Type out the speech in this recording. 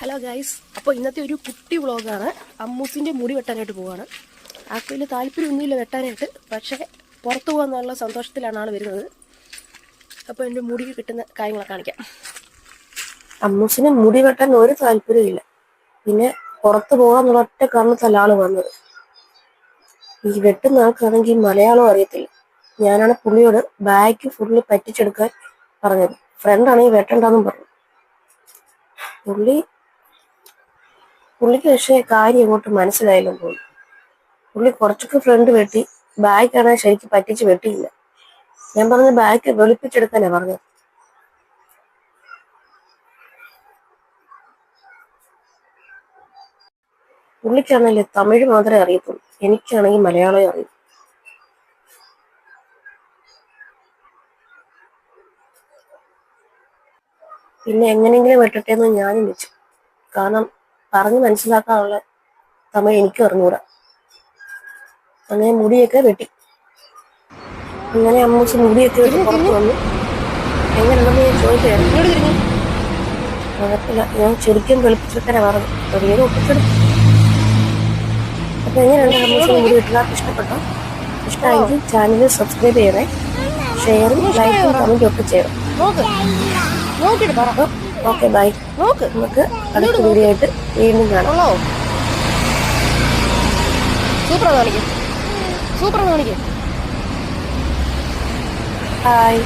Hello guys, അപ്പോൾ ഇന്നത്തെ ഒരു കുട്ടി വ്ളോഗാണ്. അമ്മൂസിൻ്റെ മുടി വെട്ടാനായിട്ട് പോവാണ്. ആൾക്ക് താല്പര്യമൊന്നുമില്ല വെട്ടാനായിട്ട്, പക്ഷേ പുറത്തു പോകാന്നുള്ള സന്തോഷത്തിലാണ് ആൾ വരുന്നത്. അപ്പോൾ എൻ്റെ മുടി കിട്ടുന്ന കാര്യങ്ങളൊക്കെ കാണിക്കാം. അമ്മൂസിന് മുടി വെട്ടാൻ ഒരു താല്പര്യമില്ല, പിന്നെ പുറത്ത് പോകാന്നുള്ള ഒറ്റ കാരണത്തല്ല ആൾ വന്നത്. ഈ വെട്ടുന്ന ആൾക്കാണെങ്കിൽ മലയാളം അറിയത്തില്ല. ഞാനാണ് പുള്ളിയോട് ബാഗ് ഫുള്ള് പറ്റിച്ചെടുക്കാൻ പറഞ്ഞത്. ഫ്രണ്ടാണെങ്കിൽ വെട്ടണ്ടെന്നും പറഞ്ഞു. പുള്ളിക്ക് പക്ഷേ കാര്യം അങ്ങോട്ട് മനസ്സിലായില്ലെന്ന് തോന്നുന്നു. പുള്ളി കുറച്ചൊക്കെ ഫ്രണ്ട് വെട്ടി, ബാഗാണെങ്കിൽ ശരിക്കും പറ്റിച്ച് വെട്ടിയില്ല. ഞാൻ പറഞ്ഞ ബാഗ് വെളുപ്പിച്ചെടുക്കാനാ പറഞ്ഞത്. പുള്ളിക്കാണെങ്കിൽ തമിഴ് മാത്രമേ അറിയത്തുള്ളൂ, എനിക്കാണെങ്കിൽ മലയാളമേ അറിയൂ. പിന്നെ എങ്ങനെയെങ്കിലും വെട്ടട്ടെ എന്ന് ഞാനും വെച്ചു. കാരണം പറഞ്ഞ് മനസ്സിലാക്കാനുള്ള തമിഴ് എനിക്കും അറിഞ്ഞൂടാ. അങ്ങനെ മുടിയൊക്കെ വെട്ടി. അങ്ങനെ അമ്മൂസ് മുടിയൊക്കെ വെട്ടി പുറത്ത് വന്നു. എങ്ങനെയുണ്ടെന്ന് ഞാൻ ചോദിച്ചായിരുന്നു. കുഴപ്പമില്ല, ഞാൻ ശരിക്കും വെളുപ്പിച്ചെടുക്കാനാ പറഞ്ഞു. ചെറിയൊരു ഒപ്പിച്ചെടുത്തു. അപ്പൊ എങ്ങനെയുണ്ട് അമ്മൂസിന് മുടി വെട്ടില്ലാർക്ക് ഇഷ്ടപ്പെട്ടോ? ഇഷ്ടമായെങ്കിൽ ചാനൽ സബ്സ്ക്രൈബ് ചെയ്യണേ, ഷെയറും ലൈക്കും കമന്റും ഒക്കെ ചെയ്യണം. Okay, bye. നമുക്ക് അടുത്ത വീഡിയോ ആയിട്ട് വീണ്ടും കാണാം. സൂപ്പർ കാണിക്കും. ഹായ്.